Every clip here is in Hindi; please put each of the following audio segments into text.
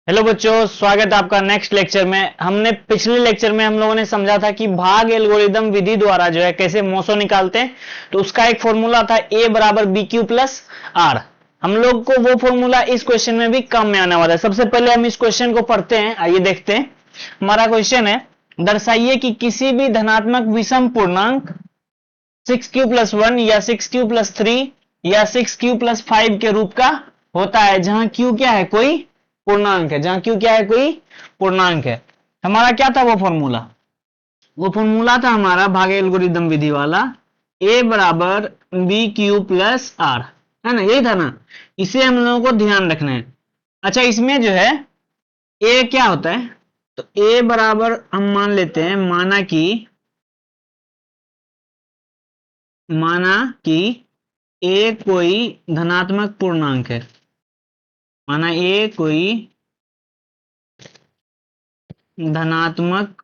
हेलो बच्चों, स्वागत है आपका नेक्स्ट लेक्चर में। हमने पिछले लेक्चर में हम लोगों ने समझा था कि भाग एल्गोरिदम विधि द्वारा जो है कैसे मोसो निकालते हैं। तो उसका एक फॉर्मूला था ए बराबर बी क्यू प्लस आर। हम लोग को वो फॉर्मूला इस क्वेश्चन में भी काम में आने वाला है। सबसे पहले हम इस क्वेश्चन को पढ़ते हैं, आइए देखते हैं। हमारा क्वेश्चन है, दर्शाइए कि किसी भी धनात्मक विषम पूर्णांक 6q+1 या 6q+3 या 6q+5 के रूप का होता है जहां q क्या है, कोई पूर्णांक है। जहां q क्या है, कोई पूर्णांक है। हमारा क्या था वो फॉर्मूला था हमारा भाग एल्गोरिदम विधि वाला, a बराबर बी क्यू प्लस आर, है ना, यही था ना। इसे हम लोगों को ध्यान रखना है। अच्छा, इसमें जो है a क्या होता है, तो a बराबर हम मान लेते हैं, माना कि a कोई धनात्मक पूर्णांक है। माना a कोई धनात्मक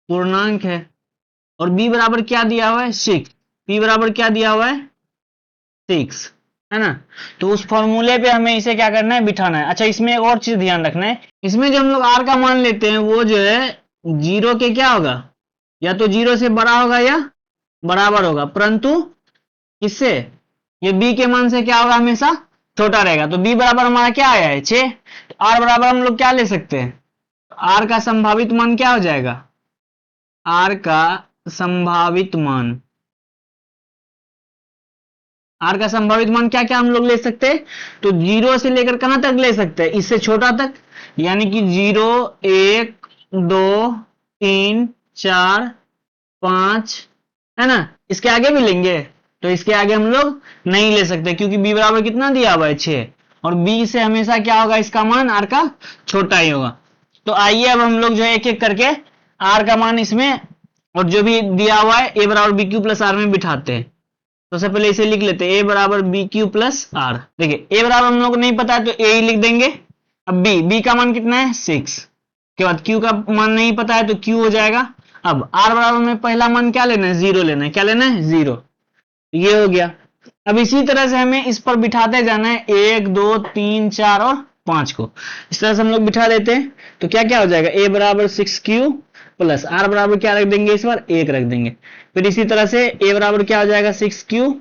पूर्णांक है और b बराबर क्या दिया हुआ है, 6। b बराबर क्या दिया हुआ है, 6, है ना। तो उस फॉर्मूले पे हमें इसे क्या करना है, बिठाना है। अच्छा, इसमें एक और चीज ध्यान रखना है, इसमें जो हम लोग r का मान लेते हैं वो जो है जीरो के क्या होगा, या तो जीरो से बड़ा होगा या बराबर होगा, परंतु इससे ये b के मान से क्या होगा, हमेशा छोटा रहेगा। तो b बराबर हमारा क्या आया है, 6। तो r बराबर हम लोग क्या ले सकते हैं, r का संभावित मान क्या हो जाएगा, r का संभावित मान, r का संभावित मान क्या क्या हम लोग ले सकते हैं, तो जीरो से लेकर कहां तक ले सकते हैं, इससे छोटा तक, यानी कि 0, 1, 2, 3, 4, 5, है ना। इसके आगे भी लेंगे, तो इसके आगे हम लोग नहीं ले सकते क्योंकि b बराबर कितना दिया हुआ है, 6। और b से हमेशा क्या होगा, इसका मान r का छोटा ही होगा। तो आइए अब हम लोग जो है एक एक करके r का मान इसमें और जो भी दिया हुआ है a बराबर बी क्यू प्लस आर में बिठाते हैं। तो सबसे पहले इसे लिख लेते हैं, a बराबर बी क्यू प्लस आर। देखिए a बराबर हम लोग को नहीं पता है तो a ही लिख देंगे। अब b का मान कितना है, 6 के बाद q का मान नहीं पता है तो q हो जाएगा। अब r बराबर में पहला मान क्या लेना है, 0 लेना है। क्या लेना है, 0। ये हो गया। अब इसी तरह से हमें इस पर बिठाते जाना है, 1, 2, 3, 4 और 5 को इस तरह से हम लोग बिठा देते हैं। तो क्या क्या हो जाएगा, a बराबर 6q प्लस आर बराबर क्या रख देंगे, इस बार 1 रख देंगे। फिर इसी तरह से a बराबर क्या हो जाएगा, 6q,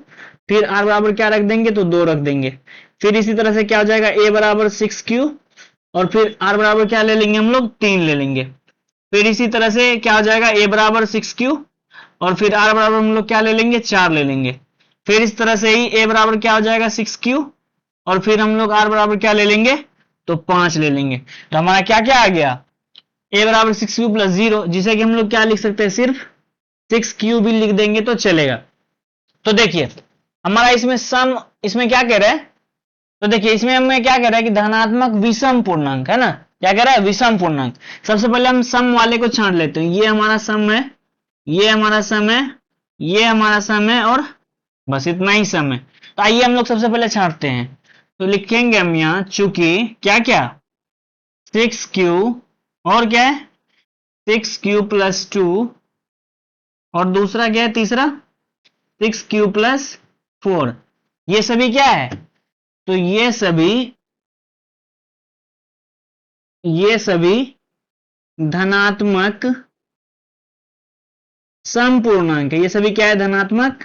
फिर r बराबर क्या रख देंगे, तो 2 रख देंगे। फिर इसी तरह से क्या हो जाएगा, a बराबर 6q और फिर r बराबर क्या ले लेंगे, हम लोग 3 ले लेंगे। फिर इसी तरह से क्या हो जाएगा, a बराबर 6q और फिर r बराबर हम लोग क्या ले लेंगे, 4 ले लेंगे। फिर इस तरह से ही a बराबर क्या हो जाएगा, 6q और फिर हम लोग r बराबर क्या ले लेंगे, तो 5 ले लेंगे। तो हमारा क्या क्या आ गया, a बराबर 6q प्लस 0, जिसे कि हम लोग क्या लिख सकते हैं, सिर्फ 6q भी लिख देंगे तो चलेगा। तो देखिए हमारा इसमें सम, इसमें क्या कह रहा है, तो देखिए इसमें हमें क्या कह रहा है कि धनात्मक विषम पूर्णांक, है ना। क्या कह रहा है, विषम पूर्णांक। सबसे पहले हम सम वाले को छांट लेते हैं। ये हमारा सम है, ये हमारा सम है, ये हमारा सम है और बस इतना ही सम है। तो आइए हम लोग सबसे पहले छांटते हैं। तो लिखेंगे हम यहां, चूंकि क्या क्या, 6q और क्या है, 6q प्लस 2 और दूसरा क्या है, तीसरा 6q प्लस 4, ये सभी क्या है, तो ये सभी धनात्मक समपूर्णांक है। ये सभी क्या है, धनात्मक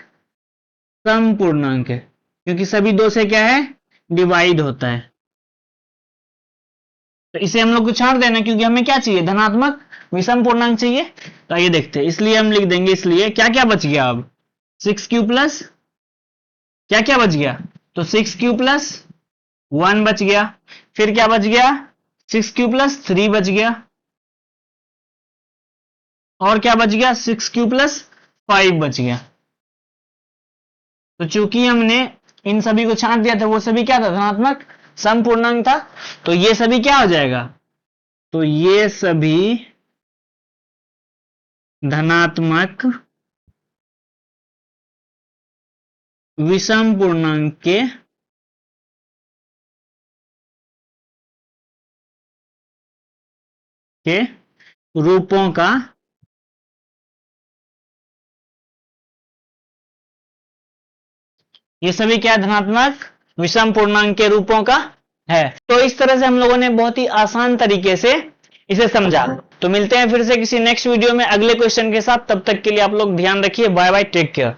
समपूर्णांक है, क्योंकि सभी दो से क्या है, डिवाइड होता है। तो इसे हम लोग को छांट देना, क्योंकि हमें क्या चाहिए, धनात्मक विषम पूर्णांक चाहिए। तो आइए देखते हैं, इसलिए हम लिख देंगे, इसलिए क्या क्या बच गया, अब 6q प्लस क्या क्या बच गया, तो 6q प्लस 1 बच गया। फिर क्या बच गया, 6q प्लस 3 बच गया और क्या बच गया, 6q प्लस 5 बच गया। तो चूंकि हमने इन सभी को छांट दिया था, वो सभी क्या था, धनात्मक समपूर्णांक था। तो ये सभी क्या हो जाएगा, तो ये सभी धनात्मक विषम पूर्णांक के रूपों का ये सभी क्या है, धनात्मक विषम पूर्णांक के रूपों का है। तो इस तरह से हम लोगों ने बहुत ही आसान तरीके से इसे समझा। तो मिलते हैं फिर से किसी नेक्स्ट वीडियो में अगले क्वेश्चन के साथ। तब तक के लिए आप लोग ध्यान रखिए। Bye bye, take care.